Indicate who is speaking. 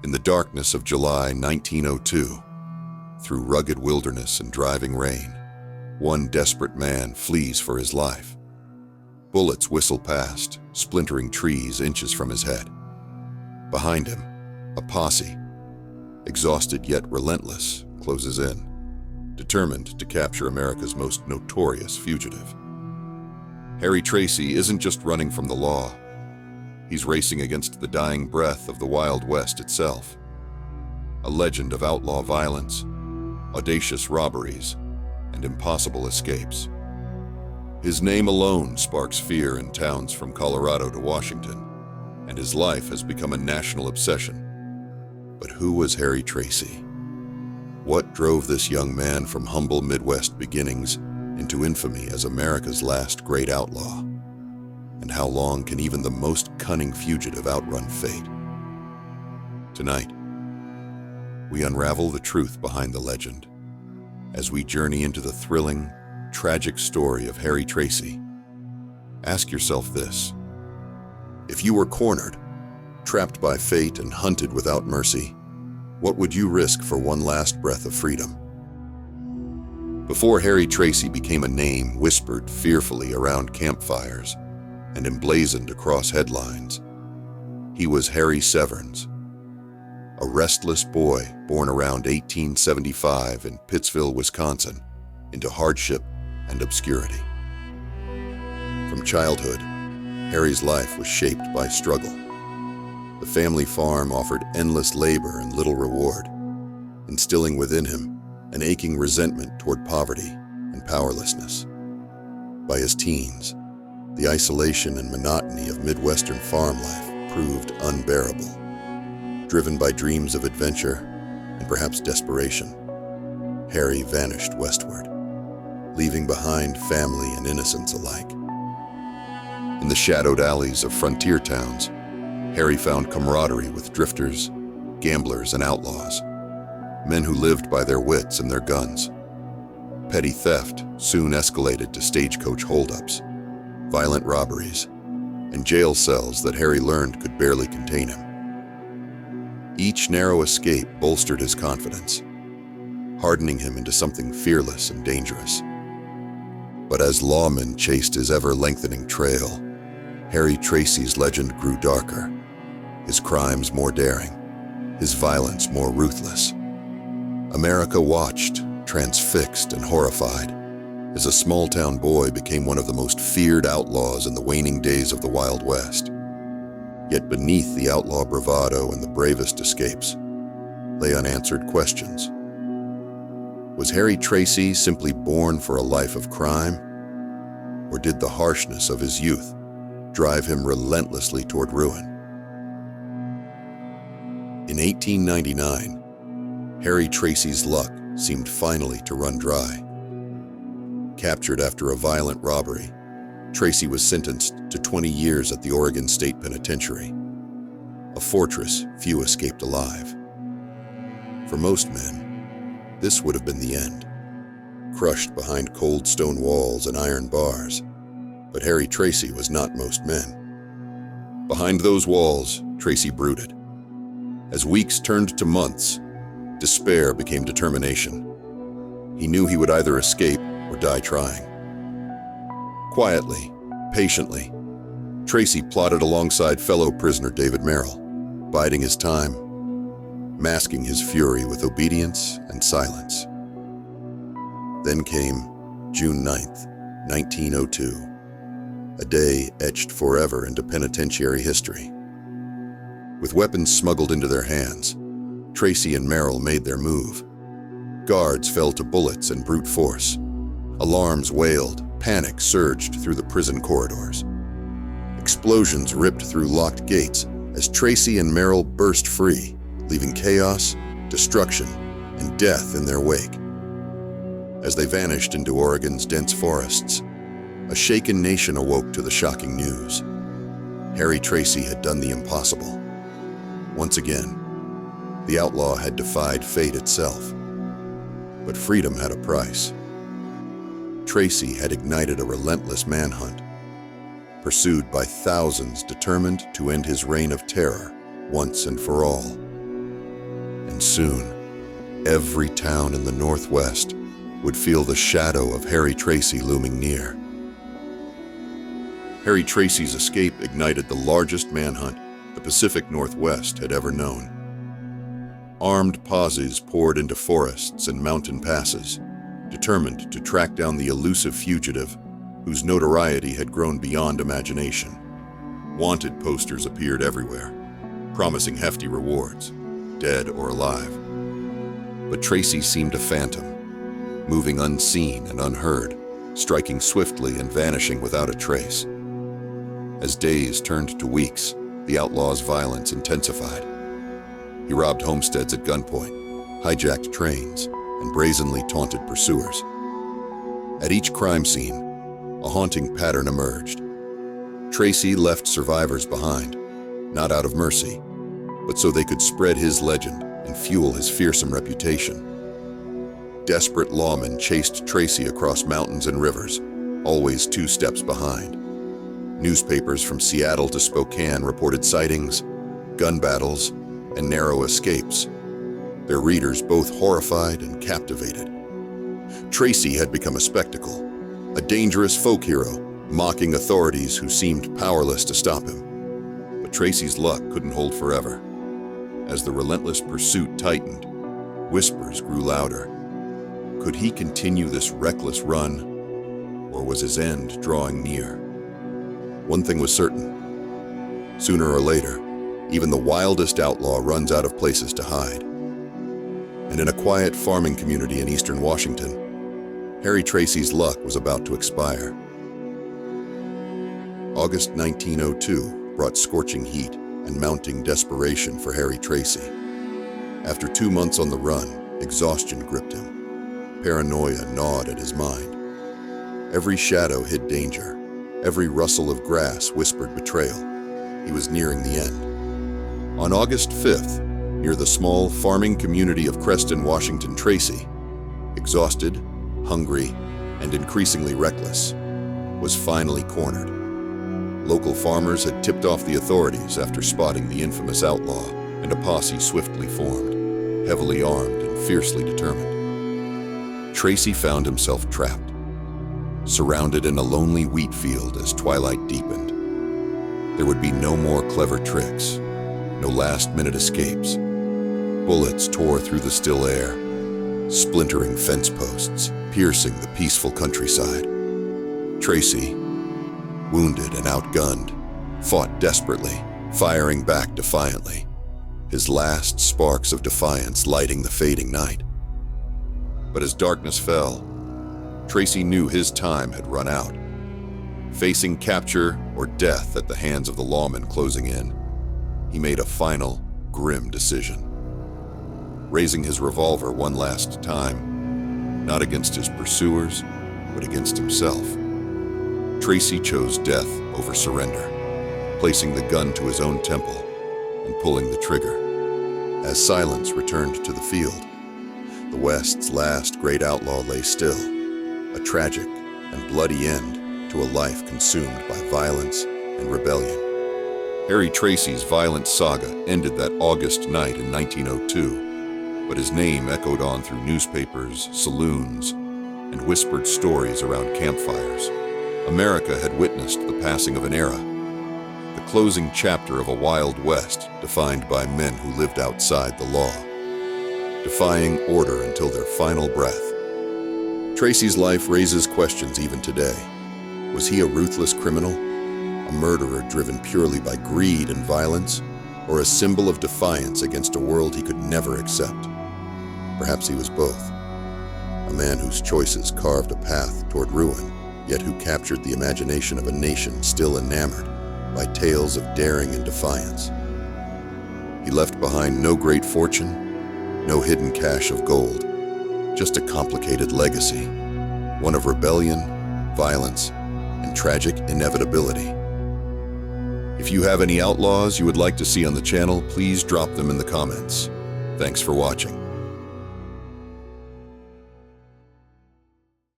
Speaker 1: In the darkness of July 1902, through rugged wilderness and driving rain, one desperate man flees for his life. Bullets whistle past, splintering trees inches from his head. Behind him, a posse, exhausted yet relentless, closes in, determined to capture America's most notorious fugitive. Harry Tracy isn't just running from the law. He's racing against the dying breath of the Wild West itself. A legend of outlaw violence, audacious robberies, and impossible escapes. His name alone sparks fear in towns from Colorado to Washington, and his life has become a national obsession. But who was Harry Tracy? What drove this young man from humble Midwest beginnings into infamy as America's last great outlaw? And how long can even the most cunning fugitive outrun fate? Tonight, we unravel the truth behind the legend as we journey into the thrilling, tragic story of Harry Tracy. Ask yourself this: if you were cornered, trapped by fate and hunted without mercy, what would you risk for one last breath of freedom? Before Harry Tracy became a name whispered fearfully around campfires and emblazoned across headlines, he was Harry Severns, a restless boy born around 1875 in Pittsville, Wisconsin, into hardship and obscurity. From childhood, Harry's life was shaped by struggle. The family farm offered endless labor and little reward, instilling within him an aching resentment toward poverty and powerlessness. By his teens, the isolation and monotony of Midwestern farm life proved unbearable. Driven by dreams of adventure and perhaps desperation, Harry vanished westward, leaving behind family and innocence alike. In the shadowed alleys of frontier towns, Harry found camaraderie with drifters, gamblers, and outlaws, men who lived by their wits and their guns. Petty theft soon escalated to stagecoach holdups, violent robberies, and jail cells that Harry learned could barely contain him. Each narrow escape bolstered his confidence, hardening him into something fearless and dangerous. But as lawmen chased his ever-lengthening trail, Harry Tracy's legend grew darker, his crimes more daring, his violence more ruthless. America watched, transfixed and horrified, as a small-town boy became one of the most feared outlaws in the waning days of the Wild West. Yet beneath the outlaw bravado and the bravest escapes lay unanswered questions. Was Harry Tracy simply born for a life of crime? Or did the harshness of his youth drive him relentlessly toward ruin? In 1899, Harry Tracy's luck seemed finally to run dry. Captured after a violent robbery, Tracy was sentenced to 20 years at the Oregon State Penitentiary, a fortress few escaped alive. For most men, this would have been the end, crushed behind cold stone walls and iron bars. But Harry Tracy was not most men. Behind those walls, Tracy brooded. As weeks turned to months, despair became determination. He knew he would either escape or die trying. Quietly, patiently, Tracy plotted alongside fellow prisoner David Merrill, biding his time, masking his fury with obedience and silence. Then came June 9th, 1902, a day etched forever into penitentiary history. With weapons smuggled into their hands, Tracy and Merrill made their move. Guards fell to bullets and brute force. Alarms wailed, panic surged through the prison corridors. Explosions ripped through locked gates as Tracy and Merrill burst free, leaving chaos, destruction, and death in their wake. As they vanished into Oregon's dense forests, a shaken nation awoke to the shocking news. Harry Tracy had done the impossible. Once again, the outlaw had defied fate itself. But freedom had a price. Tracy had ignited a relentless manhunt, pursued by thousands determined to end his reign of terror once and for all. And soon, every town in the Northwest would feel the shadow of Harry Tracy looming near. Harry Tracy's escape ignited the largest manhunt the Pacific Northwest had ever known. Armed posses poured into forests and mountain passes, determined to track down the elusive fugitive whose notoriety had grown beyond imagination. Wanted posters appeared everywhere, promising hefty rewards, dead or alive. But Tracy seemed a phantom, moving unseen and unheard, striking swiftly and vanishing without a trace. As days turned to weeks, the outlaw's violence intensified. He robbed homesteads at gunpoint, hijacked trains, and brazenly taunted pursuers. At each crime scene, a haunting pattern emerged. Tracy left survivors behind, not out of mercy, but so they could spread his legend and fuel his fearsome reputation. Desperate lawmen chased Tracy across mountains and rivers, always 2 steps behind. Newspapers from Seattle to Spokane reported sightings, gun battles, and narrow escapes, their readers both horrified and captivated. Tracy had become a spectacle, a dangerous folk hero, mocking authorities who seemed powerless to stop him. But Tracy's luck couldn't hold forever. As the relentless pursuit tightened, whispers grew louder. Could he continue this reckless run, or was his end drawing near? One thing was certain. Sooner or later, even the wildest outlaw runs out of places to hide. And in a quiet farming community in eastern Washington, Harry Tracy's luck was about to expire. August 1902 brought scorching heat and mounting desperation for Harry Tracy. After 2 months on the run, exhaustion gripped him. Paranoia gnawed at his mind. Every shadow hid danger. Every rustle of grass whispered betrayal. He was nearing the end. On August 5th, near the small farming community of Creston, Washington, Tracy, exhausted, hungry, and increasingly reckless, was finally cornered. Local farmers had tipped off the authorities after spotting the infamous outlaw, and a posse swiftly formed, heavily armed and fiercely determined. Tracy found himself trapped, surrounded in a lonely wheat field as twilight deepened. There would be no more clever tricks, no last-minute escapes. Bullets tore through the still air, splintering fence posts, piercing the peaceful countryside. Tracy, wounded and outgunned, fought desperately, firing back defiantly, his last sparks of defiance lighting the fading night. But as darkness fell, Tracy knew his time had run out. Facing capture or death at the hands of the lawmen closing in, he made a final, grim decision. Raising his revolver one last time, not against his pursuers, but against himself, Tracy chose death over surrender, placing the gun to his own temple and pulling the trigger. As silence returned to the field, the West's last great outlaw lay still, a tragic and bloody end to a life consumed by violence and rebellion. Harry Tracy's violent saga ended that August night in 1902, but his name echoed on through newspapers, saloons, and whispered stories around campfires. America had witnessed the passing of an era, the closing chapter of a Wild West defined by men who lived outside the law, defying order until their final breath. Tracy's life raises questions even today. Was he a ruthless criminal, a murderer driven purely by greed and violence, or a symbol of defiance against a world he could never accept? Perhaps he was both. A man whose choices carved a path toward ruin, yet who captured the imagination of a nation still enamored by tales of daring and defiance. He left behind no great fortune, no hidden cache of gold, just a complicated legacy, one of rebellion, violence, and tragic inevitability. If you have any outlaws you would like to see on the channel, please drop them in the comments. Thanks for watching.